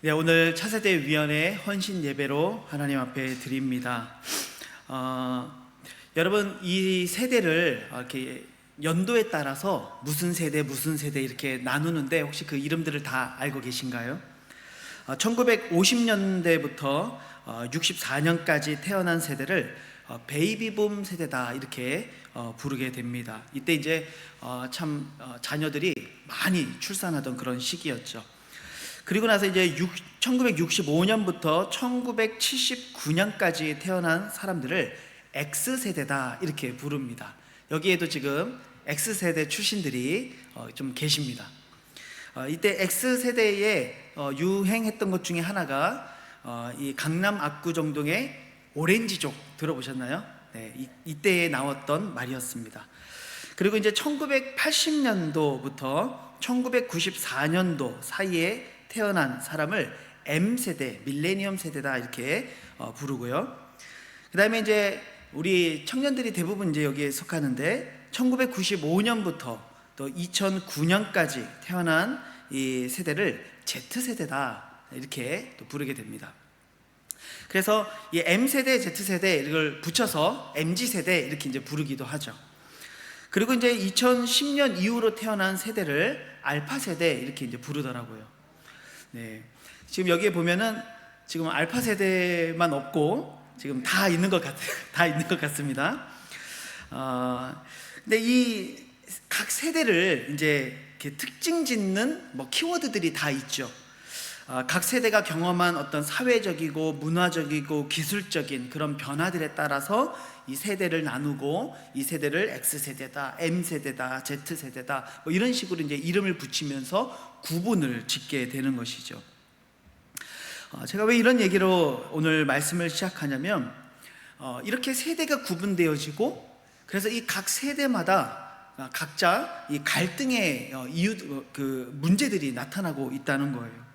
네, 오늘 차세대 위원회 헌신 예배로 하나님 앞에 드립니다. 여러분, 이 세대를 이렇게 연도에 따라서 무슨 세대 이렇게 나누는데 혹시 그 이름들을 다 알고 계신가요? 1950년대부터 64년까지 태어난 세대를 베이비붐 세대다 이렇게 부르게 됩니다. 이때 이제 자녀들이 많이 출산하던 그런 시기였죠. 그리고 나서 이제 1965년부터 1979년까지 태어난 사람들을 X세대다 이렇게 부릅니다. 여기에도 지금 X세대 출신들이 좀 계십니다. 이때 X세대에 유행했던 것 중에 하나가 이 강남 압구정동의 오렌지족 들어보셨나요? 네, 이때에 나왔던 말이었습니다. 그리고 이제 1980년도부터 1994년도 사이에 태어난 사람을 M세대, 밀레니엄 세대다 이렇게 부르고요. 그 다음에 이제 우리 청년들이 대부분 이제 여기에 속하는데 1995년부터 또 2009년까지 태어난 이 세대를 Z세대다 이렇게 또 부르게 됩니다. 그래서 이 M세대, Z세대 이걸 붙여서 MZ세대 이렇게 이제 부르기도 하죠. 그리고 이제 2010년 이후로 태어난 세대를 알파세대 이렇게 이제 부르더라고요. 네. 지금 여기에 보면은 지금 알파세대만 없고 지금 다 있는 것 같습니다. 근데 이 각 세대를 이제 이렇게 특징 짓는 키워드들이 다 있죠. 각 세대가 경험한 어떤 사회적이고 문화적이고 기술적인 그런 변화들에 따라서 이 세대를 나누고 이 세대를 X세대다, M세대다, Z세대다 이런 식으로 이제 이름을 붙이면서 구분을 짓게 되는 것이죠. 제가 왜 이런 얘기로 오늘 말씀을 시작하냐면 이렇게 세대가 구분되어지고 그래서 이 각 세대마다 각자 이 갈등의 이유, 그 문제들이 나타나고 있다는 거예요.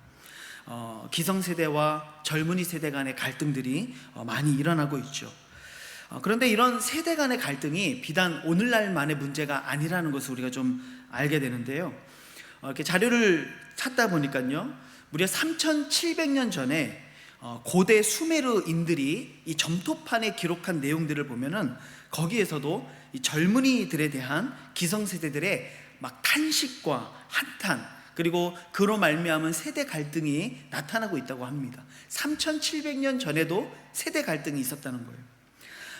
기성세대와 젊은이 세대 간의 갈등들이 많이 일어나고 있죠. 그런데 이런 세대 간의 갈등이 비단 오늘날만의 문제가 아니라는 것을 우리가 좀 알게 되는데요. 이렇게 자료를 찾다 보니까요, 무려 3,700년 전에 고대 수메르인들이 이 점토판에 기록한 내용들을 보면은 거기에서도 이 젊은이들에 대한 기성세대들의 막 탄식과 한탄 그리고 그로 말미암은 세대 갈등이 나타나고 있다고 합니다. 3,700년 전에도 세대 갈등이 있었다는 거예요.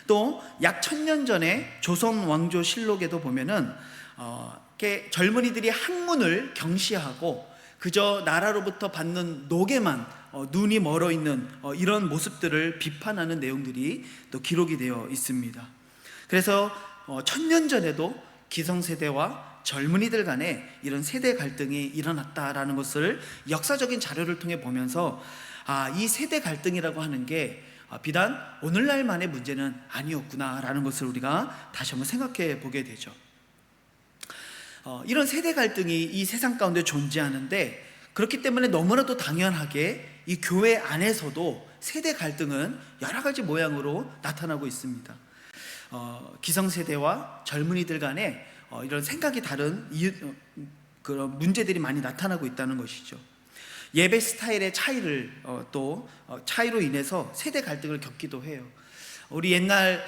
또 약 1000년 전에 조선 왕조 실록에도 보면은 이렇게 젊은이들이 학문을 경시하고 그저 나라로부터 받는 녹에만 눈이 멀어 있는 이런 모습들을 비판하는 내용들이 또 기록이 되어 있습니다. 그래서 1000년 전에도 기성세대와 젊은이들 간에 이런 세대 갈등이 일어났다라는 것을 역사적인 자료를 통해 보면서 이 세대 갈등이라고 하는 게 비단 오늘날만의 문제는 아니었구나라는 것을 우리가 다시 한번 생각해 보게 되죠. 이런 세대 갈등이 이 세상 가운데 존재하는데 그렇기 때문에 너무나도 당연하게 이 교회 안에서도 세대 갈등은 여러 가지 모양으로 나타나고 있습니다. 기성세대와 젊은이들 간에 이런 생각이 다른 그런 문제들이 많이 나타나고 있다는 것이죠. 예배 스타일의 차이를 차이로 인해서 세대 갈등을 겪기도 해요. 우리 옛날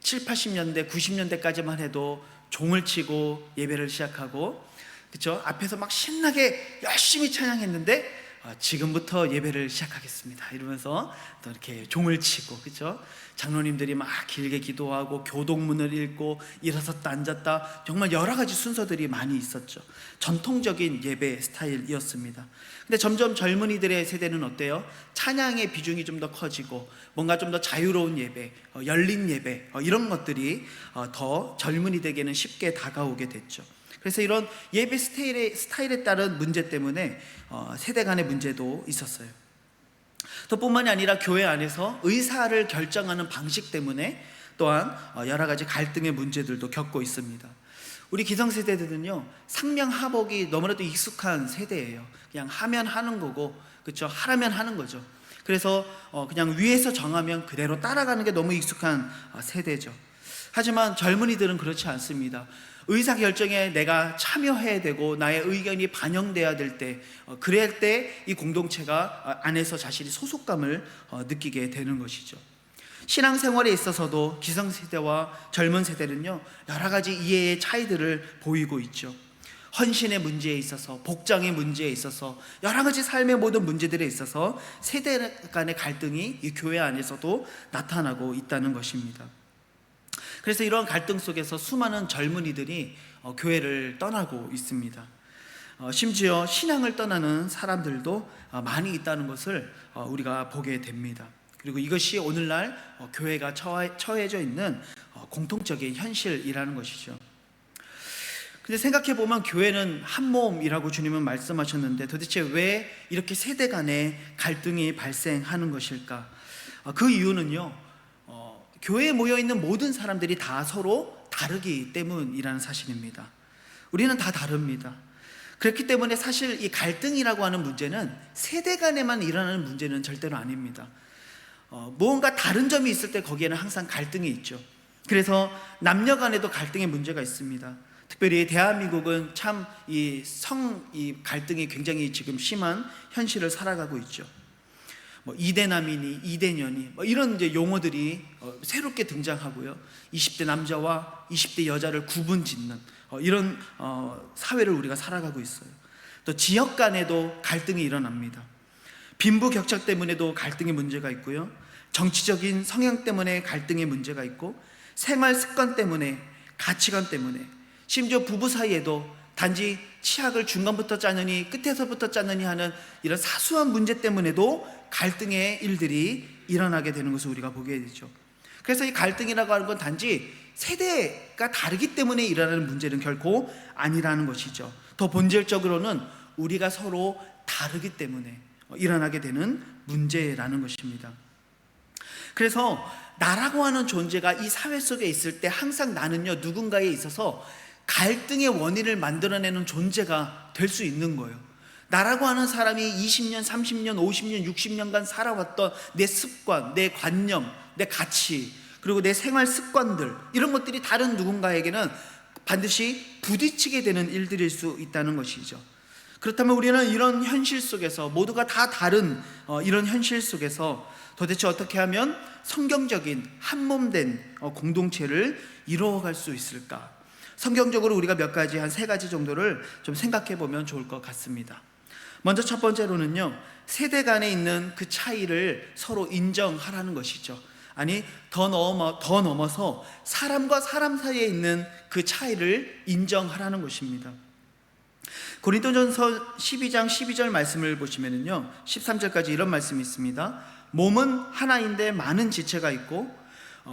7, 80년대, 90년대까지만 해도 종을 치고 예배를 시작하고 그렇죠? 앞에서 막 신나게 열심히 찬양했는데 지금부터 예배를 시작하겠습니다 이러면서 또 이렇게 종을 치고 그렇죠? 장로님들이 막 길게 기도하고 교독문을 읽고 일어섰다 앉았다 정말 여러 가지 순서들이 많이 있었죠. 전통적인 예배 스타일이었습니다. 근데 점점 젊은이들의 세대는 어때요? 찬양의 비중이 좀 더 커지고 뭔가 좀 더 자유로운 예배, 열린 예배 이런 것들이 더 젊은이들에게는 쉽게 다가오게 됐죠. 그래서 이런 예배 스타일에 따른 문제 때문에 세대 간의 문제도 있었어요. 또 뿐만이 아니라 교회 안에서 의사를 결정하는 방식 때문에 또한 여러 가지 갈등의 문제들도 겪고 있습니다. 우리 기성세대들은요, 상명하복이 너무나도 익숙한 세대예요. 그냥 하면 하는 거고, 그렇죠? 하라면 하는 거죠. 그래서 그냥 위에서 정하면 그대로 따라가는 게 너무 익숙한 세대죠. 하지만 젊은이들은 그렇지 않습니다. 의사결정에 내가 참여해야 되고 나의 의견이 반영돼야 될 때, 그럴 때 이 공동체가 안에서 자신이 소속감을 느끼게 되는 것이죠. 신앙생활에 있어서도 기성세대와 젊은 세대는요, 여러 가지 이해의 차이들을 보이고 있죠. 헌신의 문제에 있어서, 복장의 문제에 있어서, 여러 가지 삶의 모든 문제들에 있어서 세대 간의 갈등이 이 교회 안에서도 나타나고 있다는 것입니다. 그래서 이런 갈등 속에서 수많은 젊은이들이 교회를 떠나고 있습니다. 심지어 신앙을 떠나는 사람들도 많이 있다는 것을 우리가 보게 됩니다. 그리고 이것이 오늘날 교회가 처해져 있는 공통적인 현실이라는 것이죠. 근데 생각해 보면 교회는 한 몸이라고 주님은 말씀하셨는데, 도대체 왜 이렇게 세대 간의 갈등이 발생하는 것일까? 그 이유는요, 교회에 모여 있는 모든 사람들이 다 서로 다르기 때문이라는 사실입니다. 우리는 다 다릅니다. 그렇기 때문에 사실 이 갈등이라고 하는 문제는 세대 간에만 일어나는 문제는 절대로 아닙니다. 무언가 다른 점이 있을 때 거기에는 항상 갈등이 있죠. 그래서 남녀 간에도 갈등의 문제가 있습니다. 특별히 대한민국은 참 이 갈등이 굉장히 지금 심한 현실을 살아가고 있죠. 이대남이니 이대녀니 이런 이제 용어들이 새롭게 등장하고요. 20대 남자와 20대 여자를 구분짓는 이런 사회를 우리가 살아가고 있어요. 또 지역 간에도 갈등이 일어납니다. 빈부격차 때문에도 갈등의 문제가 있고요. 정치적인 성향 때문에 갈등의 문제가 있고, 생활 습관 때문에, 가치관 때문에, 심지어 부부 사이에도 단지 치약을 중간부터 짜느니 끝에서부터 짜느니 하는 이런 사소한 문제 때문에도 갈등의 일들이 일어나게 되는 것을 우리가 보게 되죠. 그래서 이 갈등이라고 하는 건 단지 세대가 다르기 때문에 일어나는 문제는 결코 아니라는 것이죠. 더 본질적으로는 우리가 서로 다르기 때문에 일어나게 되는 문제라는 것입니다. 그래서 나라고 하는 존재가 이 사회 속에 있을 때 항상 나는요, 누군가에 있어서 갈등의 원인을 만들어내는 존재가 될 수 있는 거예요. 나라고 하는 사람이 20년, 30년, 50년, 60년간 살아왔던 내 습관, 내 관념, 내 가치, 그리고 내 생활 습관들, 이런 것들이 다른 누군가에게는 반드시 부딪히게 되는 일들일 수 있다는 것이죠. 그렇다면 우리는 이런 현실 속에서, 모두가 다 다른 이런 현실 속에서 도대체 어떻게 하면 성경적인 한몸된 공동체를 이루어갈 수 있을까? 성경적으로 우리가 몇 가지, 한 3가지 정도를 좀 생각해 보면 좋을 것 같습니다. 먼저 첫 번째로는요, 세대 간에 있는 그 차이를 서로 인정하라는 것이죠. 아니, 더 넘어서 사람과 사람 사이에 있는 그 차이를 인정하라는 것입니다. 고린도전서 12장 12절 말씀을 보시면은요, 13절까지 이런 말씀이 있습니다. 몸은 하나인데 많은 지체가 있고,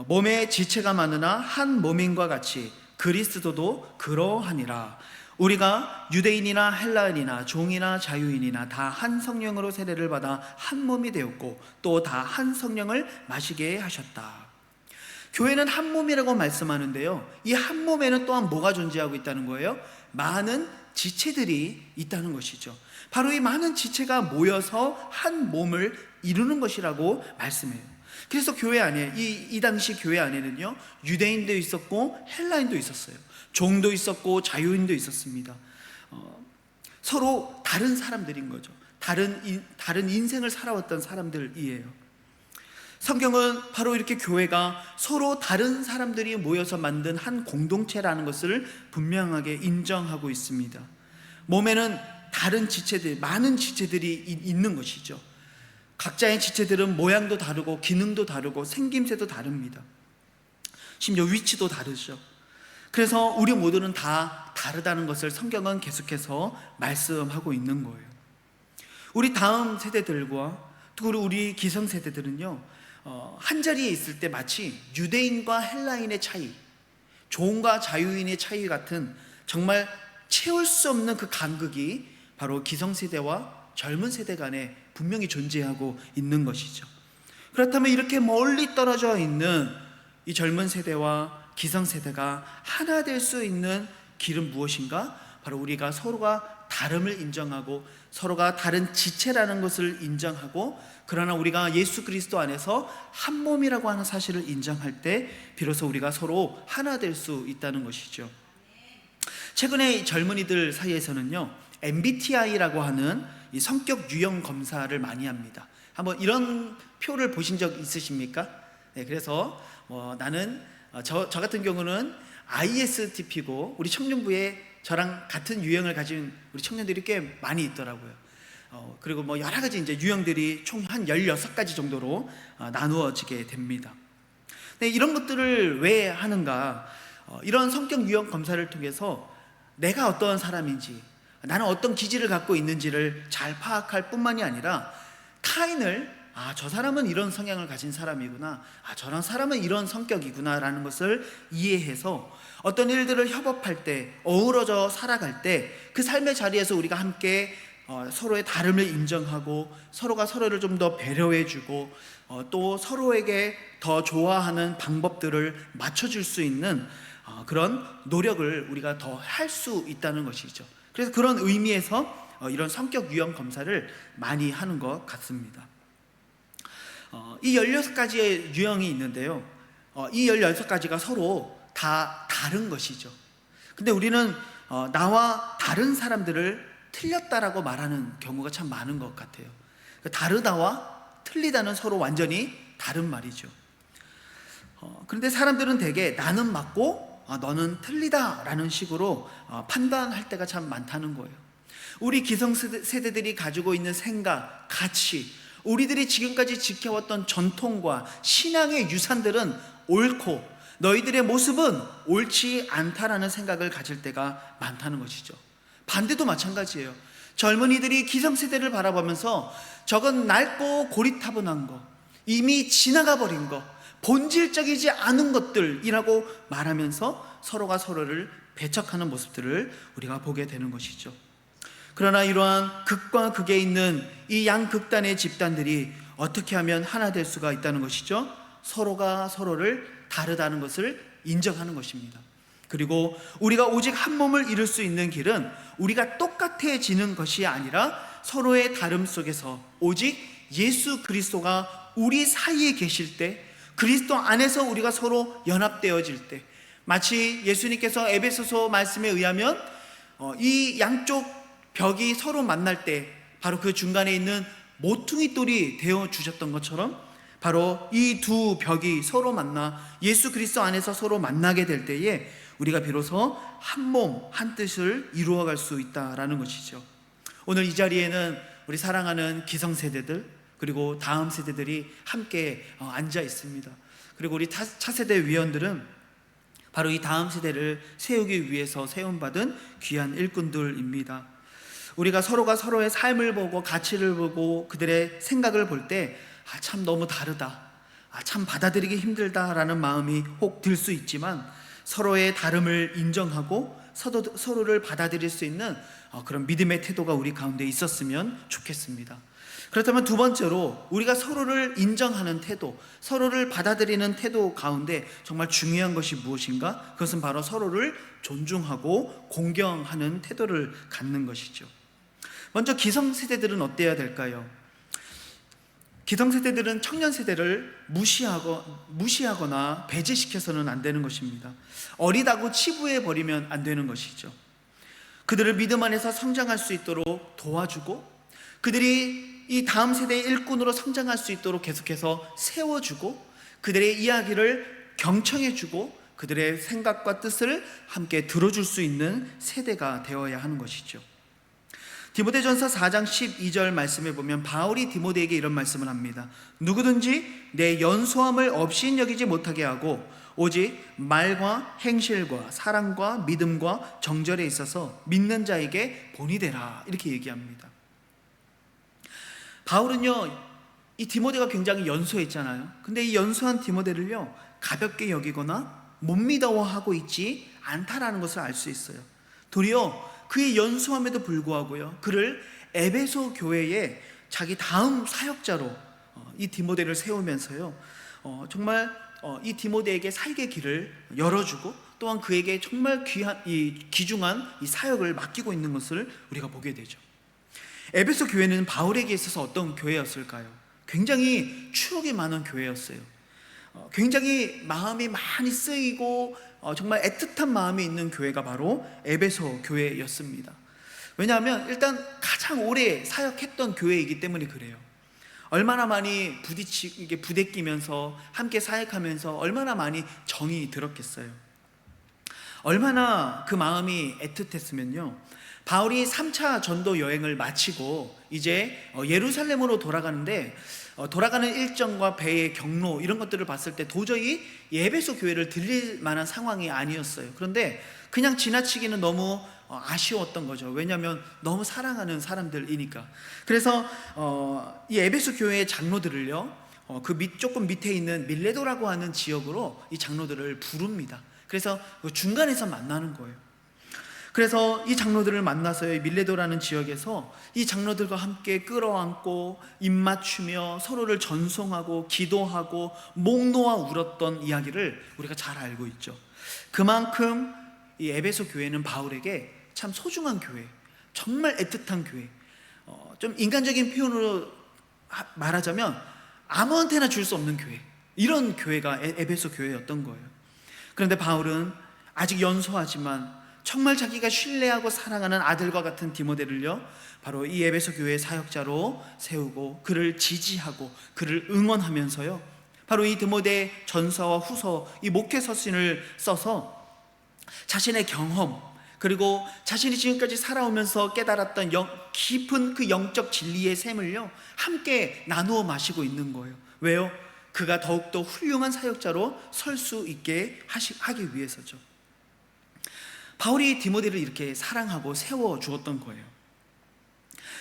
몸에 지체가 많으나 한 몸인과 같이 그리스도도 그러하니라. 우리가 유대인이나 헬라인이나 종이나 자유인이나 다 한 성령으로 세례를 받아 한 몸이 되었고, 또 다 한 성령을 마시게 하셨다. 교회는 한 몸이라고 말씀하는데요, 이 한 몸에는 또한 뭐가 존재하고 있다는 거예요? 많은 지체들이 있다는 것이죠. 바로 이 많은 지체가 모여서 한 몸을 이루는 것이라고 말씀해요. 그래서 교회 안에, 이 당시 교회 안에는요, 유대인도 있었고 헬라인도 있었어요. 종도 있었고 자유인도 있었습니다. 서로 다른 사람들인 거죠. 다른 인생을 살아왔던 사람들이에요. 성경은 바로 이렇게 교회가 서로 다른 사람들이 모여서 만든 한 공동체라는 것을 분명하게 인정하고 있습니다. 몸에는 다른 지체들, 많은 지체들이 있는 것이죠. 각자의 지체들은 모양도 다르고 기능도 다르고 생김새도 다릅니다. 심지어 위치도 다르죠. 그래서 우리 모두는 다 다르다는 것을 성경은 계속해서 말씀하고 있는 거예요. 우리 다음 세대들과 또 우리 기성세대들은요, 한 자리에 있을 때 마치 유대인과 헬라인의 차이, 종과 자유인의 차이 같은 정말 채울 수 없는 그 간극이 바로 기성세대와 젊은 세대 간에 분명히 존재하고 있는 것이죠. 그렇다면 이렇게 멀리 떨어져 있는 이 젊은 세대와 기성세대가 하나 될 수 있는 길은 무엇인가? 바로 우리가 서로가 다름을 인정하고 서로가 다른 지체라는 것을 인정하고, 그러나 우리가 예수 그리스도 안에서 한 몸이라고 하는 사실을 인정할 때 비로소 우리가 서로 하나 될 수 있다는 것이죠. 최근에 젊은이들 사이에서는요, MBTI라고 하는 이 성격 유형 검사를 많이 합니다. 한번 이런 표를 보신 적 있으십니까? 네, 그래서 나는 저 같은 경우는 ISTP고, 우리 청년부에 저랑 같은 유형을 가진 우리 청년들이 꽤 많이 있더라고요. 그리고 여러 가지 이제 유형들이 총 한 16가지 정도로 나누어지게 됩니다. 네, 이런 것들을 왜 하는가? 이런 성격 유형 검사를 통해서 내가 어떤 사람인지, 나는 어떤 기질을 갖고 있는지를 잘 파악할 뿐만이 아니라 타인을 저 사람은 이런 성향을 가진 사람이구나, 저런 사람은 이런 성격이구나 라는 것을 이해해서 어떤 일들을 협업할 때, 어우러져 살아갈 때 그 삶의 자리에서 우리가 함께 서로의 다름을 인정하고 서로가 서로를 좀 더 배려해주고 또 서로에게 더 좋아하는 방법들을 맞춰줄 수 있는 그런 노력을 우리가 더 할 수 있다는 것이죠. 그래서 그런 의미에서 이런 성격 유형 검사를 많이 하는 것 같습니다. 이 16가지의 유형이 있는데요, 이 16가지가 서로 다 다른 것이죠. 근데 우리는 나와 다른 사람들을 틀렸다라고 말하는 경우가 참 많은 것 같아요. 다르다와 틀리다는 서로 완전히 다른 말이죠. 그런데 사람들은 대개 나는 맞고 너는 틀리다라는 식으로 판단할 때가 참 많다는 거예요. 우리 기성세대들이 가지고 있는 생각, 가치, 우리들이 지금까지 지켜왔던 전통과 신앙의 유산들은 옳고 너희들의 모습은 옳지 않다라는 생각을 가질 때가 많다는 것이죠. 반대도 마찬가지예요. 젊은이들이 기성세대를 바라보면서 저건 낡고 고리타분한 거, 이미 지나가 버린 거, 본질적이지 않은 것들이라고 말하면서 서로가 서로를 배척하는 모습들을 우리가 보게 되는 것이죠. 그러나 이러한 극과 극에 있는 이 양극단의 집단들이 어떻게 하면 하나 될 수가 있다는 것이죠. 서로가 서로를 다르다는 것을 인정하는 것입니다. 그리고 우리가 오직 한 몸을 이룰 수 있는 길은 우리가 똑같아지는 것이 아니라 서로의 다름 속에서 오직 예수 그리스도가 우리 사이에 계실 때, 그리스도 안에서 우리가 서로 연합되어질 때, 마치 예수님께서 에베소서 말씀에 의하면 이 양쪽 벽이 서로 만날 때 바로 그 중간에 있는 모퉁이 돌이 되어 주셨던 것처럼, 바로 이 두 벽이 서로 만나 예수 그리스도 안에서 서로 만나게 될 때에 우리가 비로소 한 몸, 한 뜻을 이루어갈 수 있다라는 것이죠. 오늘 이 자리에는 우리 사랑하는 기성세대들, 그리고 다음 세대들이 함께 앉아 있습니다. 그리고 우리 차세대 위원들은 바로 이 다음 세대를 세우기 위해서 세움받은 귀한 일꾼들입니다. 우리가 서로가 서로의 삶을 보고 가치를 보고 그들의 생각을 볼 때 참 너무 다르다, 참 받아들이기 힘들다라는 마음이 혹 들 수 있지만, 서로의 다름을 인정하고 서로를 받아들일 수 있는 그런 믿음의 태도가 우리 가운데 있었으면 좋겠습니다. 그렇다면 두 번째로, 우리가 서로를 인정하는 태도, 서로를 받아들이는 태도 가운데 정말 중요한 것이 무엇인가? 그것은 바로 서로를 존중하고 공경하는 태도를 갖는 것이죠. 먼저 기성세대들은 어때야 될까요? 기성세대들은 청년세대를 무시하거나 배제시켜서는 안 되는 것입니다. 어리다고 치부해버리면 안 되는 것이죠. 그들을 믿음 안에서 성장할 수 있도록 도와주고, 그들이 이 다음 세대의 일꾼으로 성장할 수 있도록 계속해서 세워주고, 그들의 이야기를 경청해주고, 그들의 생각과 뜻을 함께 들어줄 수 있는 세대가 되어야 하는 것이죠. 디모데전서 4장 12절 말씀에 보면 바울이 디모데에게 이런 말씀을 합니다. 누구든지 내 연소함을 없인 여기지 못하게 하고 오직 말과 행실과 사랑과 믿음과 정절에 있어서 믿는 자에게 본이 되라, 이렇게 얘기합니다. 바울은요, 이 디모데가 굉장히 연소했잖아요. 근데 이 연소한 디모데를요, 가볍게 여기거나 못 믿어하고 있지 않다라는 것을 알 수 있어요. 도리어 그의 연소함에도 불구하고요, 그를 에베소 교회에 자기 다음 사역자로 이 디모데를 세우면서요, 정말 이 디모데에게 살게 길을 열어주고 또한 그에게 정말 귀중한 이 사역을 맡기고 있는 것을 우리가 보게 되죠. 에베소 교회는 바울에게 있어서 어떤 교회였을까요? 굉장히 추억이 많은 교회였어요. 굉장히 마음이 많이 쓰이고 정말 애틋한 마음이 있는 교회가 바로 에베소 교회였습니다. 왜냐하면 일단 가장 오래 사역했던 교회이기 때문에 그래요. 얼마나 많이 부대끼면서 함께 사역하면서 얼마나 많이 정이 들었겠어요. 얼마나 그 마음이 애틋했으면요, 바울이 3차 전도 여행을 마치고 이제 예루살렘으로 돌아가는데 돌아가는 일정과 배의 경로 이런 것들을 봤을 때 도저히 에베소 교회를 들릴 만한 상황이 아니었어요. 그런데 그냥 지나치기는 너무 아쉬웠던 거죠. 왜냐하면 너무 사랑하는 사람들이니까. 그래서 이 에베소 교회의 장로들을요, 조금 밑에 있는 밀레도라고 하는 지역으로 이 장로들을 부릅니다. 그래서 중간에서 만나는 거예요. 그래서 이 장로들을 만나서요, 밀레도라는 지역에서 이 장로들과 함께 끌어안고 입맞추며 서로를 전송하고 기도하고 목 놓아 울었던 이야기를 우리가 잘 알고 있죠. 그만큼 이 에베소 교회는 바울에게 참 소중한 교회, 정말 애틋한 교회, 좀 인간적인 표현으로 말하자면 아무한테나 줄 수 없는 교회, 이런 교회가 에베소 교회였던 거예요. 그런데 바울은 아직 연소하지만 정말 자기가 신뢰하고 사랑하는 아들과 같은 디모데를요, 바로 이 에베소 교회의 사역자로 세우고 그를 지지하고 그를 응원하면서요, 바로 이 디모데 전서와 후서, 이 목회 서신을 써서 자신의 경험, 그리고 자신이 지금까지 살아오면서 깨달았던 깊은 그 영적 진리의 샘을요, 함께 나누어 마시고 있는 거예요. 왜요? 그가 더욱더 훌륭한 사역자로 설 수 있게 하기 위해서죠. 바울이 디모데를 이렇게 사랑하고 세워 주었던 거예요.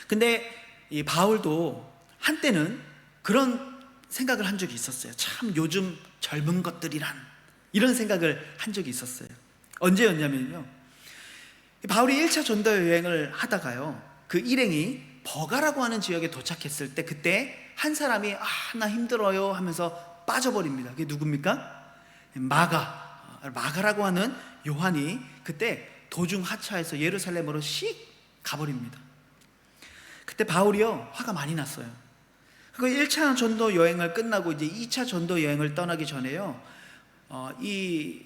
근데 이 바울도 한때는 그런 생각을 한 적이 있었어요. 참 요즘 젊은 것들이란, 이런 생각을 한 적이 있었어요. 언제였냐면요, 바울이 1차 전도 여행을 하다가요, 그 일행이 버가라고 하는 지역에 도착했을 때 그때 한 사람이 나 힘들어요 하면서 빠져버립니다. 그게 누굽니까? 마가라고 하는 요한이 그때 도중 하차해서 예루살렘으로 씩 가버립니다. 그때 바울이요, 화가 많이 났어요. 그 1차 전도 여행을 끝나고 이제 2차 전도 여행을 떠나기 전에요, 이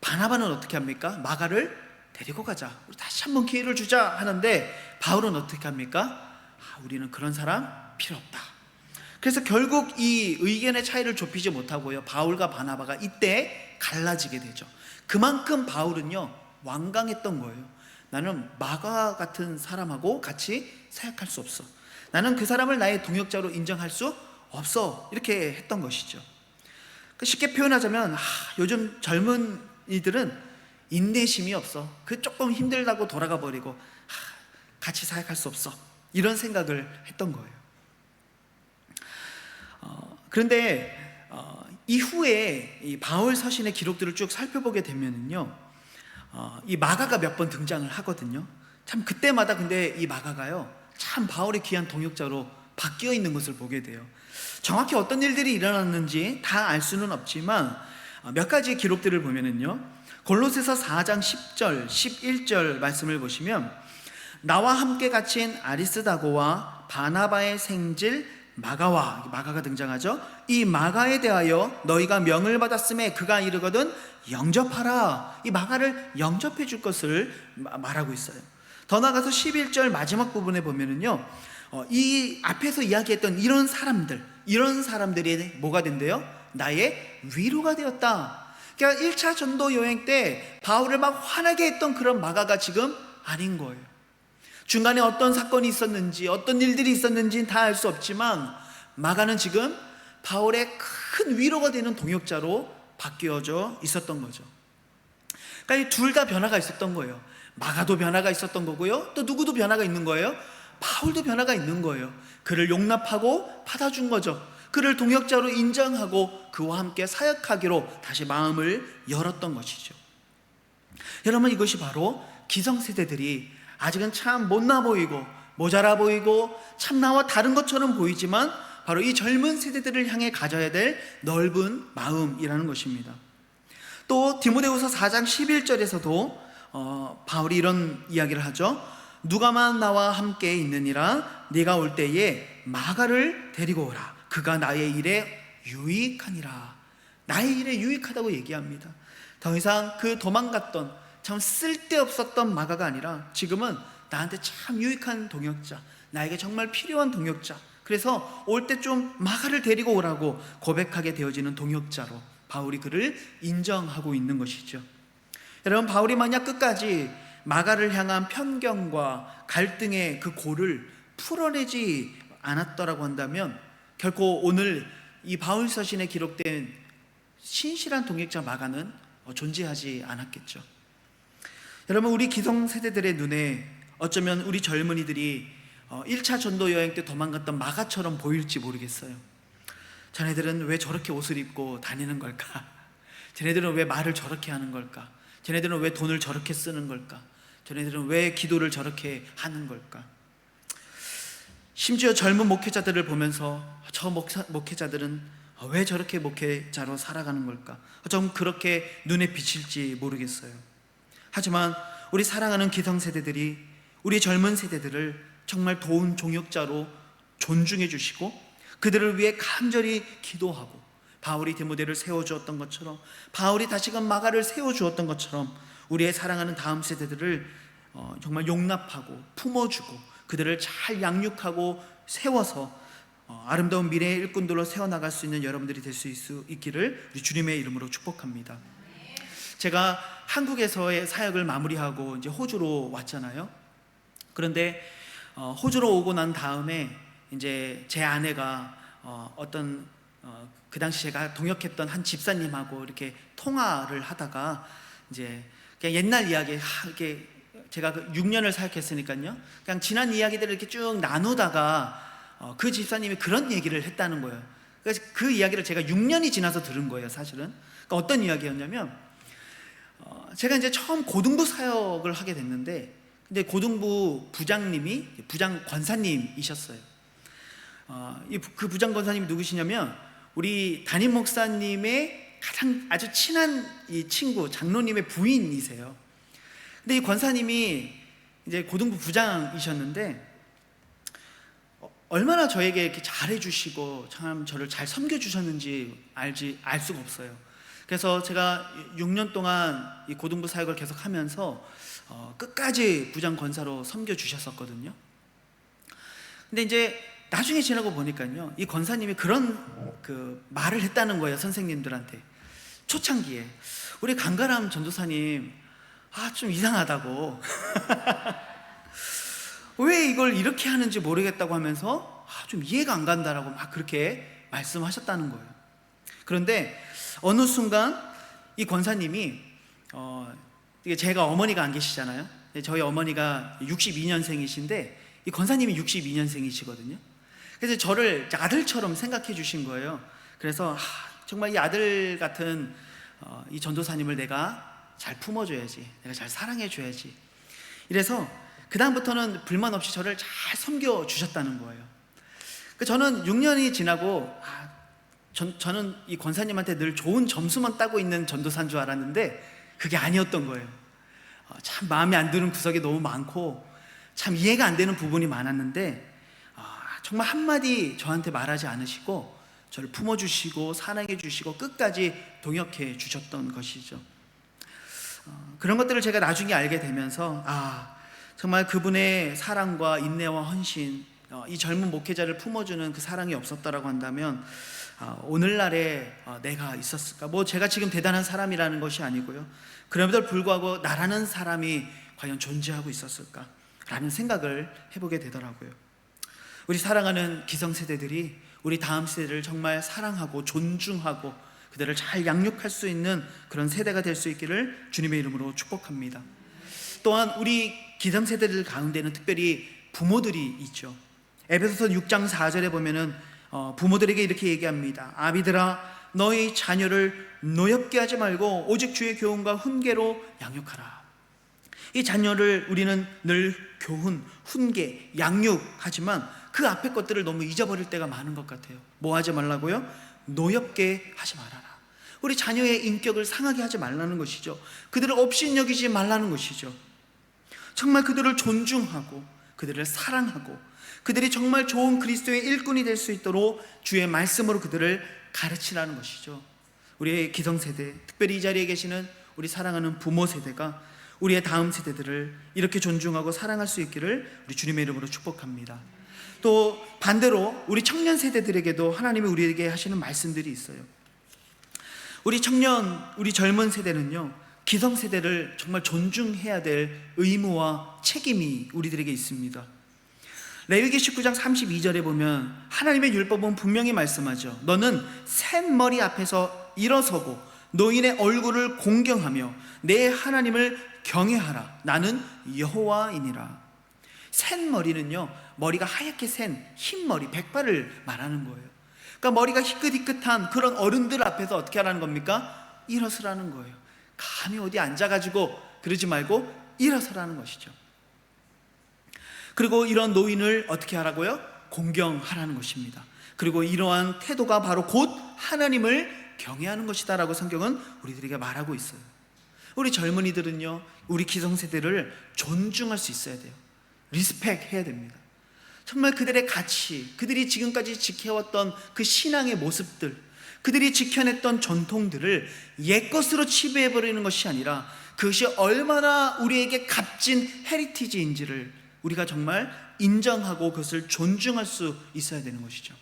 바나바는 어떻게 합니까? 마가를 데리고 가자, 우리 다시 한번 기회를 주자 하는데 바울은 어떻게 합니까? 우리는 그런 사람 필요 없다. 그래서 결국 이 의견의 차이를 좁히지 못하고요, 바울과 바나바가 이때 갈라지게 되죠. 그만큼 바울은요, 완강했던 거예요. 나는 마가 같은 사람하고 같이 사역할 수 없어. 나는 그 사람을 나의 동역자로 인정할 수 없어. 이렇게 했던 것이죠. 쉽게 표현하자면 요즘 젊은 이들은 인내심이 없어. 그 조금 힘들다고 돌아가 버리고 같이 사역할 수 없어. 이런 생각을 했던 거예요. 그런데 이후에 이 바울 서신의 기록들을 쭉 살펴보게 되면은요, 이 마가가 몇 번 등장을 하거든요. 참 그때마다 근데 이 마가가요, 참 바울의 귀한 동역자로 바뀌어 있는 것을 보게 돼요. 정확히 어떤 일들이 일어났는지 다 알 수는 없지만 몇 가지 기록들을 보면은요, 골로새서 4장 10절, 11절 말씀을 보시면, 나와 함께 갇힌 아리스다고와 바나바의 생질 마가가 등장하죠. 이 마가에 대하여 너희가 명을 받았음에 그가 이르거든 영접하라. 이 마가를 영접해 줄 것을 말하고 있어요. 더 나아가서 11절 마지막 부분에 보면은요, 이 앞에서 이야기했던 이런 사람들이 뭐가 된대요? 나의 위로가 되었다. 그러니까 1차 전도 여행 때 바울을 막 화나게 했던 그런 마가가 지금 아닌 거예요. 중간에 어떤 사건이 있었는지, 어떤 일들이 있었는지는 다 알 수 없지만 마가는 지금 바울의 큰 위로가 되는 동역자로 바뀌어져 있었던 거죠. 그러니까 둘 다 변화가 있었던 거예요. 마가도 변화가 있었던 거고요, 또 누구도 변화가 있는 거예요? 바울도 변화가 있는 거예요. 그를 용납하고 받아준 거죠. 그를 동역자로 인정하고 그와 함께 사역하기로 다시 마음을 열었던 것이죠. 여러분, 이것이 바로 기성세대들이 아직은 참 못나 보이고 모자라 보이고 참 나와 다른 것처럼 보이지만 바로 이 젊은 세대들을 향해 가져야 될 넓은 마음이라는 것입니다. 또 디모데후서 4장 11절에서도 바울이 이런 이야기를 하죠. 누가만 나와 함께 있느니라. 네가 올 때에 마가를 데리고 오라. 그가 나의 일에 유익하니라. 나의 일에 유익하다고 얘기합니다. 더 이상 그 도망갔던 참 쓸데없었던 마가가 아니라 지금은 나한테 참 유익한 동역자, 나에게 정말 필요한 동역자, 그래서 올 때 좀 마가를 데리고 오라고 고백하게 되어지는 동역자로 바울이 그를 인정하고 있는 것이죠. 여러분, 바울이 만약 끝까지 마가를 향한 편견과 갈등의 그 골을 풀어내지 않았더라고 한다면 결코 오늘 이 바울 서신에 기록된 신실한 동역자 마가는 존재하지 않았겠죠. 여러분, 우리 기성세대들의 눈에 어쩌면 우리 젊은이들이 1차 전도 여행 때 도망갔던 마가처럼 보일지 모르겠어요. 자네들은 왜 저렇게 옷을 입고 다니는 걸까? 쟤네들은 왜 말을 저렇게 하는 걸까? 쟤네들은 왜 돈을 저렇게 쓰는 걸까? 쟤네들은 왜 기도를 저렇게 하는 걸까? 심지어 젊은 목회자들을 보면서 저 목회자들은 왜 저렇게 목회자로 살아가는 걸까? 좀 그렇게 눈에 비칠지 모르겠어요. 하지만 우리 사랑하는 기성세대들이 우리 젊은 세대들을 정말 도운 종역자로 존중해 주시고 그들을 위해 간절히 기도하고 바울이 디모데를 세워주었던 것처럼, 바울이 다시금 마가를 세워주었던 것처럼 우리의 사랑하는 다음 세대들을 정말 용납하고 품어주고 그들을 잘 양육하고 세워서 아름다운 미래의 일꾼들로 세워나갈 수 있는 여러분들이 될 수 있기를 우리 주님의 이름으로 축복합니다. 제가 한국에서의 사역을 마무리하고 이제 호주로 왔잖아요. 그런데 호주로 오고 난 다음에 이제 제 아내가 그 당시 제가 동역했던 한 집사님하고 이렇게 통화를 하다가 이제 그냥 옛날 이야기, 이렇게 제가 6년을 사역했으니까요, 그냥 지난 이야기들을 이렇게 쭉 나누다가 그 집사님이 그런 얘기를 했다는 거예요. 그래서 그 이야기를 제가 6년이 지나서 들은 거예요, 사실은. 그러니까 어떤 이야기였냐면, 제가 이제 처음 고등부 사역을 하게 됐는데, 근데 고등부 부장님이 부장 권사님이셨어요. 그 부장 권사님이 누구시냐면 우리 담임 목사님의 가장 아주 친한 이 친구, 장로님의 부인이세요. 근데 이 권사님이 이제 고등부 부장이셨는데 얼마나 저에게 이렇게 잘해주시고 참 저를 잘 섬겨주셨는지 알 수가 없어요. 그래서 제가 6년 동안 이 고등부 사역을 계속하면서 끝까지 부장 권사로 섬겨주셨었거든요. 근데 이제 나중에 지나고 보니까요, 이 권사님이 그런 말을 했다는 거예요, 선생님들한테. 초창기에 우리 강가람 전도사님 좀 이상하다고 왜 이걸 이렇게 하는지 모르겠다고 하면서 좀 이해가 안 간다라고 막 그렇게 말씀하셨다는 거예요. 그런데 어느 순간 이 권사님이 제가 어머니가 안 계시잖아요. 저희 어머니가 62년생이신데 이 권사님이 62년생이시거든요. 그래서 저를 아들처럼 생각해 주신 거예요. 그래서 정말 이 아들 같은 이 전도사님을 내가 잘 품어줘야지, 내가 잘 사랑해줘야지. 이래서 그 다음부터는 불만 없이 저를 잘 섬겨주셨다는 거예요. 저는 6년이 지나고 저는 이 권사님한테 늘 좋은 점수만 따고 있는 전도사인 줄 알았는데 그게 아니었던 거예요. 참 마음에 안 드는 구석이 너무 많고 참 이해가 안 되는 부분이 많았는데 정말 한마디 저한테 말하지 않으시고 저를 품어주시고 사랑해 주시고 끝까지 동역해 주셨던 것이죠. 그런 것들을 제가 나중에 알게 되면서 정말 그분의 사랑과 인내와 헌신, 이 젊은 목회자를 품어주는 그 사랑이 없었다라고 한다면 오늘날에 내가 있었을까? 제가 지금 대단한 사람이라는 것이 아니고요, 그럼에도 불구하고 나라는 사람이 과연 존재하고 있었을까? 라는 생각을 해보게 되더라고요. 우리 사랑하는 기성세대들이 우리 다음 세대를 정말 사랑하고 존중하고 그들을 잘 양육할 수 있는 그런 세대가 될 수 있기를 주님의 이름으로 축복합니다. 또한 우리 기성세대들 가운데는 특별히 부모들이 있죠. 에베소서 6장 4절에 보면은 부모들에게 이렇게 얘기합니다. 아비들아, 너희 자녀를 노엽게 하지 말고 오직 주의 교훈과 훈계로 양육하라. 이 자녀를 우리는 늘 교훈, 훈계, 양육하지만 그 앞에 것들을 너무 잊어버릴 때가 많은 것 같아요. 뭐 하지 말라고요? 노엽게 하지 말아라. 우리 자녀의 인격을 상하게 하지 말라는 것이죠. 그들을 업신여기지 말라는 것이죠. 정말 그들을 존중하고 그들을 사랑하고 그들이 정말 좋은 그리스도의 일꾼이 될 수 있도록 주의 말씀으로 그들을 가르치라는 것이죠. 우리의 기성세대, 특별히 이 자리에 계시는 우리 사랑하는 부모 세대가 우리의 다음 세대들을 이렇게 존중하고 사랑할 수 있기를 우리 주님의 이름으로 축복합니다. 또 반대로 우리 청년 세대들에게도 하나님이 우리에게 하시는 말씀들이 있어요. 우리 청년, 우리 젊은 세대는요, 기성세대를 정말 존중해야 될 의무와 책임이 우리들에게 있습니다. 레위기 19장 32절에 보면 하나님의 율법은 분명히 말씀하죠. 너는 셋머리 앞에서 일어서고 노인의 얼굴을 공경하며 내 하나님을 경외하라. 나는 여호와이니라. 셋머리는요, 머리가 하얗게 센 흰머리, 백발을 말하는 거예요. 그러니까 머리가 희끗희끗한 그런 어른들 앞에서 어떻게 하라는 겁니까? 일어서라는 거예요. 감히 어디 앉아가지고 그러지 말고 일어서라는 것이죠. 그리고 이런 노인을 어떻게 하라고요? 공경하라는 것입니다. 그리고 이러한 태도가 바로 곧 하나님을 경외하는 것이다 라고 성경은 우리들에게 말하고 있어요. 우리 젊은이들은요, 우리 기성세대를 존중할 수 있어야 돼요. 리스펙 해야 됩니다. 정말 그들의 가치, 그들이 지금까지 지켜왔던 그 신앙의 모습들, 그들이 지켜냈던 전통들을 옛것으로 치부해버리는 것이 아니라 그것이 얼마나 우리에게 값진 헤리티지인지를 우리가 정말 인정하고 그것을 존중할 수 있어야 되는 것이죠.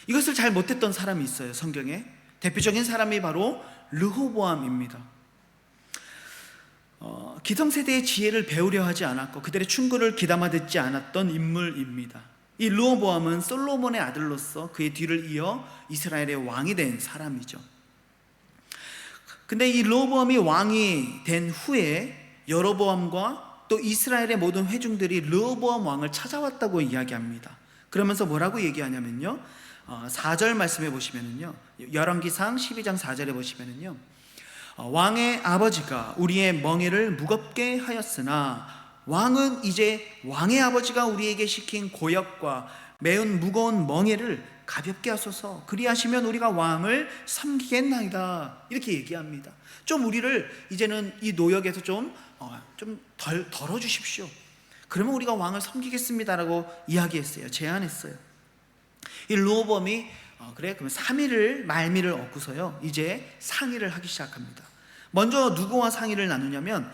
이것을 잘 못했던 사람이 있어요. 성경에 대표적인 사람이 바로 르호보암입니다. 기성세대의 지혜를 배우려 하지 않았고 그들의 충고를 귀담아 듣지 않았던 인물입니다. 이 르호보암은 솔로몬의 아들로서 그의 뒤를 이어 이스라엘의 왕이 된 사람이죠. 근데 이 르호보암이 왕이 된 후에 여로보암과 또 이스라엘의 모든 회중들이 르호보암 왕을 찾아왔다고 이야기합니다. 그러면서 뭐라고 얘기하냐면요, 4절 말씀해 보시면은요, 열왕기상 12장 4절에 보시면은요, 왕의 아버지가 우리의 멍에를 무겁게 하였으나 왕은 이제 왕의 아버지가 우리에게 시킨 고역과 매운 무거운 멍에를 가볍게 하소서. 그리하시면 우리가 왕을 섬기겠나이다. 이렇게 얘기합니다. 좀 우리를 이제는 이 노역에서 좀 덜어주십시오. 그러면 우리가 왕을 섬기겠습니다라고 이야기했어요. 제안했어요. 이 르호보암이 그래 그러면 3일을 말미를 얻고서요, 이제 상의를 하기 시작합니다. 먼저 누구와 상의를 나누냐면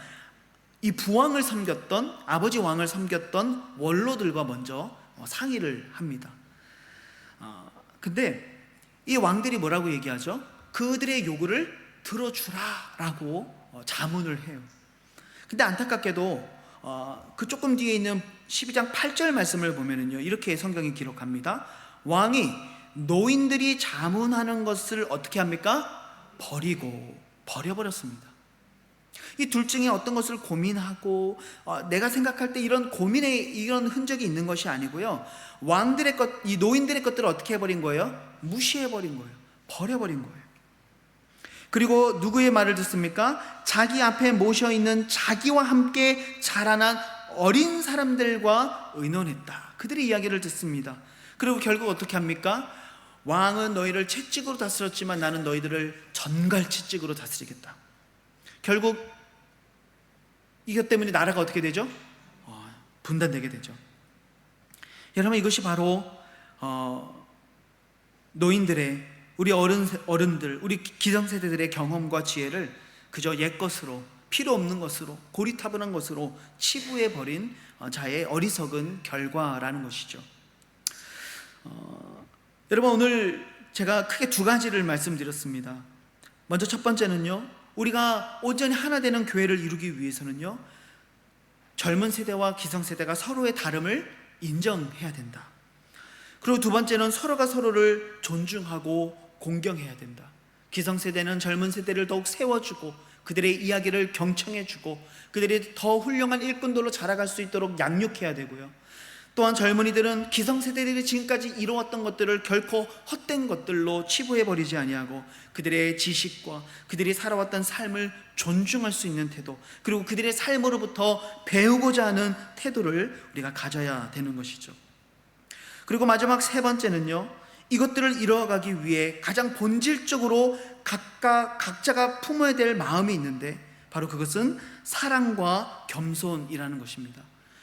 이 부왕을 섬겼던, 아버지 왕을 섬겼던 원로들과 먼저 상의를 합니다. 근데 이 왕들이 뭐라고 얘기하죠? 그들의 요구를 들어주라라고 자문을 해요. 근데 안타깝게도 그 조금 뒤에 있는 12장 8절 말씀을 보면은요, 이렇게 성경이 기록합니다. 왕이 노인들이 자문하는 것을 어떻게 합니까? 버려버렸습니다. 이 둘 중에 어떤 것을 고민하고 내가 생각할 때 이런 고민의 이런 흔적이 있는 것이 아니고요, 왕들의 것, 이 노인들의 것들을 어떻게 해버린 거예요? 무시해버린 거예요. 버려버린 거예요. 그리고 누구의 말을 듣습니까? 자기 앞에 모셔있는 자기와 함께 자라난 어린 사람들과 의논했다. 그들의 이야기를 듣습니다. 그리고 결국 어떻게 합니까? 왕은 너희를 채찍으로 다스렸지만 나는 너희들을 전갈채찍으로 다스리겠다. 결국 이것 때문에 나라가 어떻게 되죠? 분단되게 되죠. 여러분, 이것이 바로 노인들의, 우리 어른들, 우리 기성세대들의 경험과 지혜를 그저 옛것으로, 필요 없는 것으로, 고리타분한 것으로 치부해버린 자의 어리석은 결과라는 것이죠. 여러분, 오늘 제가 크게 두 가지를 말씀드렸습니다. 먼저 첫 번째는요, 우리가 온전히 하나 되는 교회를 이루기 위해서는요, 젊은 세대와 기성세대가 서로의 다름을 인정해야 된다. 그리고 두 번째는 서로가 서로를 존중하고 공경해야 된다. 기성세대는 젊은 세대를 더욱 세워주고 그들의 이야기를 경청해주고 그들이 더 훌륭한 일꾼들로 자라갈 수 있도록 양육해야 되고요, 또한 젊은이들은 기성세대들이 지금까지 이루었던 것들을 결코 헛된 것들로 치부해버리지 아니하고 그들의 지식과 그들이 살아왔던 삶을 존중할 수 있는 태도, 그리고 그들의 삶으로부터 배우고자 하는 태도를 우리가 가져야 되는 것이죠. 그리고 마지막 세 번째는요, 이것들을 이루어가기 위해 가장 본질적으로 각자가 품어야 될 마음이 있는데, 바로 그것은 사랑과 겸손이라는 것입니다.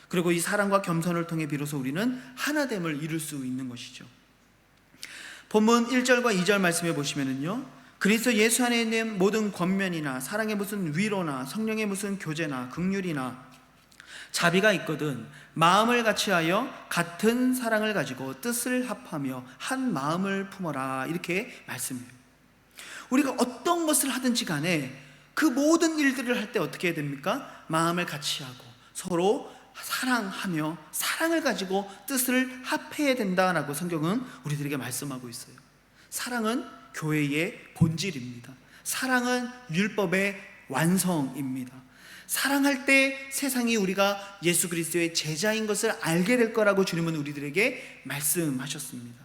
그리고 이 사랑과 겸손을 통해 비로소 우리는 하나됨을 이룰 수 있는 것이죠. 본문 1절과 2절 말씀해 보시면은요, 그리스도 예수 안에 있는 모든 권면이나 사랑의 무슨 위로나 성령의 무슨 교제나 긍휼이나 자비가 있거든 마음을 같이하여 같은 사랑을 가지고 뜻을 합하며 한 마음을 품어라, 이렇게 말씀해요. 우리가 어떤 것을 하든지 간에 그 모든 일들을 할 때 어떻게 해야 됩니까? 마음을 같이하고 서로 사랑하며 사랑을 가지고 뜻을 합해야 된다라고 성경은 우리들에게 말씀하고 있어요. 사랑은 교회의 본질입니다. 사랑은 율법의 완성입니다. 사랑할 때 세상이 우리가 예수 그리스도의 제자인 것을 알게 될 거라고 주님은 우리들에게 말씀하셨습니다.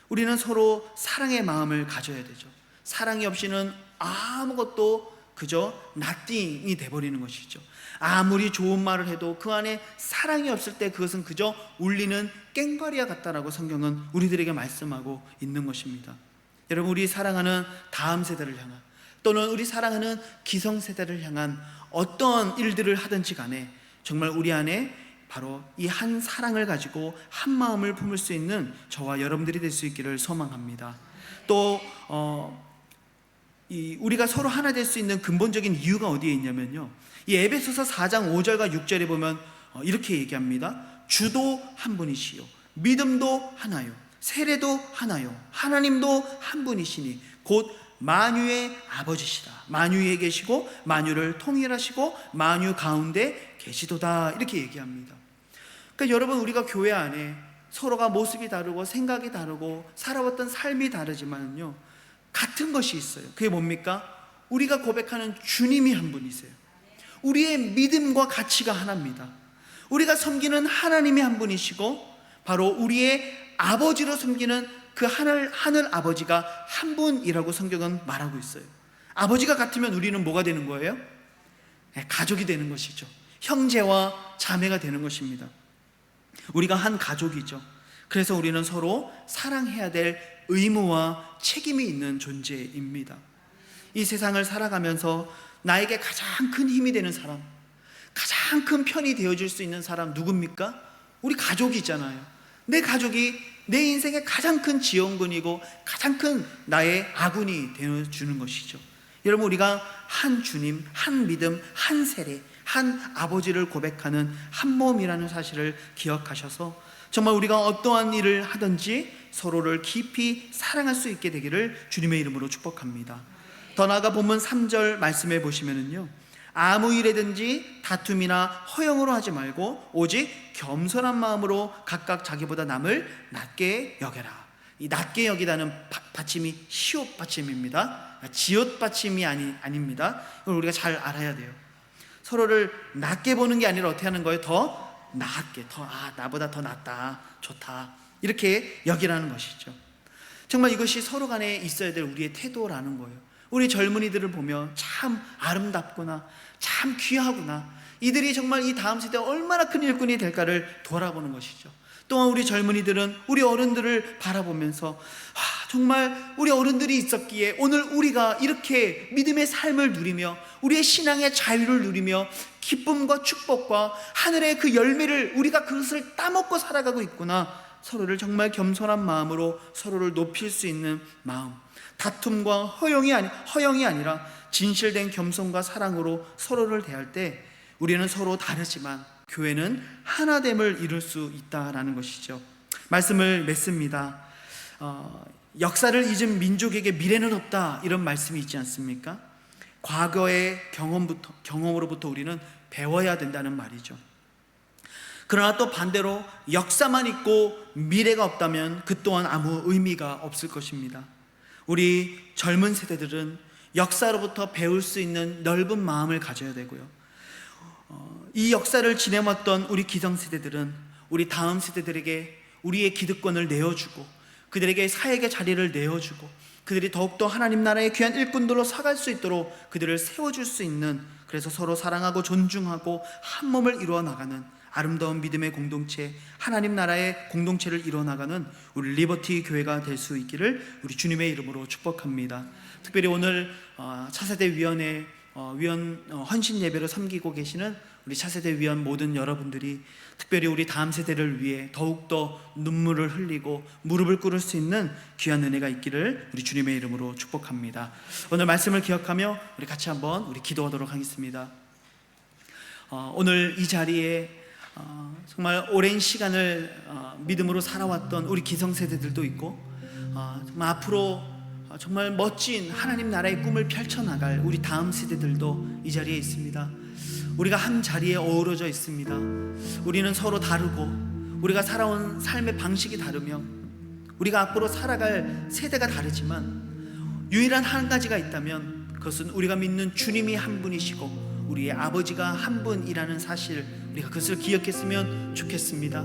우리는 서로 사랑의 마음을 가져야 되죠. 사랑이 없이는 아무것도 그저 nothing이 돼버리는 것이죠. 아무리 좋은 말을 해도 그 안에 사랑이 없을 때 그것은 그저 울리는 깽가리와 같다라고 성경은 우리들에게 말씀하고 있는 것입니다. 여러분, 우리 사랑하는 다음 세대를 향한, 또는 우리 사랑하는 기성세대를 향한 어떤 일들을 하든지 간에 정말 우리 안에 바로 이 한 사랑을 가지고 한 마음을 품을 수 있는 저와 여러분들이 될 수 있기를 소망합니다. 또 우리가 서로 하나 될 수 있는 근본적인 이유가 어디에 있냐면요, 이 에베소서 4장 5절과 6절에 보면 이렇게 얘기합니다. 주도 한 분이시요 믿음도 하나요 세례도 하나요 하나님도 한 분이시니 곧 만유의 아버지시다. 만유에 계시고 만유를 통일하시고 만유 가운데 계시도다, 이렇게 얘기합니다. 그러니까 여러분, 우리가 교회 안에 서로가 모습이 다르고 생각이 다르고 살아왔던 삶이 다르지만요, 같은 것이 있어요. 그게 뭡니까? 우리가 고백하는 주님이 한 분이세요. 우리의 믿음과 가치가 하나입니다. 우리가 섬기는 하나님이 한 분이시고 바로 우리의 아버지로 섬기는 그 하늘 아버지가 한 분이라고 성경은 말하고 있어요. 아버지가 같으면 우리는 뭐가 되는 거예요? 가족이 되는 것이죠. 형제와 자매가 되는 것입니다. 우리가 한 가족이죠. 그래서 우리는 서로 사랑해야 될 의무와 책임이 있는 존재입니다. 이 세상을 살아가면서 나에게 가장 큰 힘이 되는 사람, 가장 큰 편이 되어줄 수 있는 사람 누굽니까? 우리 가족이잖아요. 내 가족이 내 인생의 가장 큰 지원군이고 가장 큰 나의 아군이 되어주는 것이죠. 여러분, 우리가 한 주님, 한 믿음, 한 세례, 한 아버지를 고백하는 한 몸이라는 사실을 기억하셔서 정말 우리가 어떠한 일을 하든지 서로를 깊이 사랑할 수 있게 되기를 주님의 이름으로 축복합니다. 더 나아가 본문 3절 말씀해 보시면은요, 아무 일에든지 다툼이나 허영으로 하지 말고 오직 겸손한 마음으로 각각 자기보다 남을 낮게 여겨라. 이 낮게 여기다는 받침이 시옷 받침입니다. 지옷 받침이 아닙니다. 이걸 우리가 잘 알아야 돼요. 서로를 낮게 보는 게 아니라 어떻게 하는 거예요? 더 낮게, 나보다 더 낫다, 좋다, 이렇게 여기라는 것이죠. 정말 이것이 서로 간에 있어야 될 우리의 태도라는 거예요. 우리 젊은이들을 보면 참 아름답구나, 참 귀하구나, 이들이 정말 이 다음 세대가 얼마나 큰 일꾼이 될까를 돌아보는 것이죠. 또한 우리 젊은이들은 우리 어른들을 바라보면서 정말 우리 어른들이 있었기에 오늘 우리가 이렇게 믿음의 삶을 누리며 우리의 신앙의 자유를 누리며 기쁨과 축복과 하늘의 그 열매를 우리가 그것을 따먹고 살아가고 있구나. 서로를 정말 겸손한 마음으로 서로를 높일 수 있는 마음, 다툼과 허영이 아니라 진실된 겸손과 사랑으로 서로를 대할 때 우리는 서로 다르지만 교회는 하나됨을 이룰 수 있다라는 것이죠. 말씀을 맺습니다. 역사를 잊은 민족에게 미래는 없다, 이런 말씀이 있지 않습니까? 과거의 경험으로부터 우리는 배워야 된다는 말이죠. 그러나 또 반대로 역사만 있고 미래가 없다면 그 또한 아무 의미가 없을 것입니다. 우리 젊은 세대들은 역사로부터 배울 수 있는 넓은 마음을 가져야 되고요, 이 역사를 지내왔던 우리 기성세대들은 우리 다음 세대들에게 우리의 기득권을 내어주고 그들에게 사역의 자리를 내어주고 그들이 더욱더 하나님 나라의 귀한 일꾼들로 서갈 수 있도록 그들을 세워줄 수 있는, 그래서 서로 사랑하고 존중하고 한 몸을 이루어 나가는 아름다운 믿음의 공동체, 하나님 나라의 공동체를 이뤄나가는 우리 리버티 교회가 될 수 있기를 우리 주님의 이름으로 축복합니다. 특별히 오늘 차세대 위원회 위원 헌신 예배로 섬기고 계시는 우리 차세대 위원 모든 여러분들이 특별히 우리 다음 세대를 위해 더욱더 눈물을 흘리고 무릎을 꿇을 수 있는 귀한 은혜가 있기를 우리 주님의 이름으로 축복합니다. 오늘 말씀을 기억하며 우리 같이 한번 우리 기도하도록 하겠습니다. 오늘 이 자리에 정말 오랜 시간을 믿음으로 살아왔던 우리 기성세대들도 있고 정말 앞으로 정말 멋진 하나님 나라의 꿈을 펼쳐나갈 우리 다음 세대들도 이 자리에 있습니다. 우리가 한 자리에 어우러져 있습니다. 우리는 서로 다르고 우리가 살아온 삶의 방식이 다르며 우리가 앞으로 살아갈 세대가 다르지만 유일한 한 가지가 있다면 그것은 우리가 믿는 주님이 한 분이시고 우리의 아버지가 한 분이라는 사실, 우리가 그것을 기억했으면 좋겠습니다.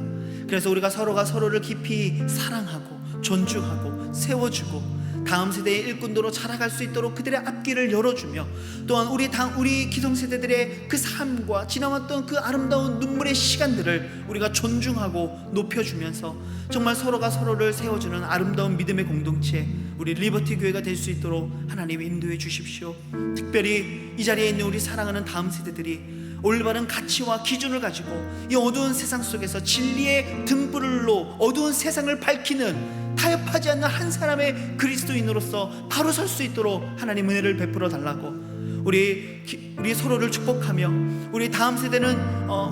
그래서 우리가 서로가 서로를 깊이 사랑하고 존중하고 세워주고 다음 세대의 일꾼도로 자라갈 수 있도록 그들의 앞길을 열어주며 또한 우리 기성세대들의 그 삶과 지나왔던 그 아름다운 눈물의 시간들을 우리가 존중하고 높여주면서 정말 서로가 서로를 세워주는 아름다운 믿음의 공동체, 우리 리버티 교회가 될 수 있도록 하나님 인도해 주십시오. 특별히 이 자리에 있는 우리 사랑하는 다음 세대들이 올바른 가치와 기준을 가지고 이 어두운 세상 속에서 진리의 등불로 어두운 세상을 밝히는 타협하지 않는 한 사람의 그리스도인으로서 바로 설 수 있도록 하나님 은혜를 베풀어 달라고 우리 서로를 축복하며 우리 다음 세대는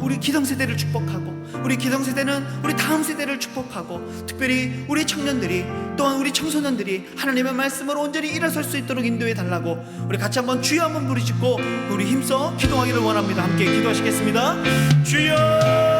우리 기성세대를 축복하고 우리 기성세대는 우리 다음 세대를 축복하고 특별히 우리 청년들이 또한 우리 청소년들이 하나님의 말씀으로 온전히 일어설 수 있도록 인도해 달라고 우리 같이 한번 주여 한번 부르짖고 우리 힘써 기도하기를 원합니다. 함께 기도하시겠습니다. 주여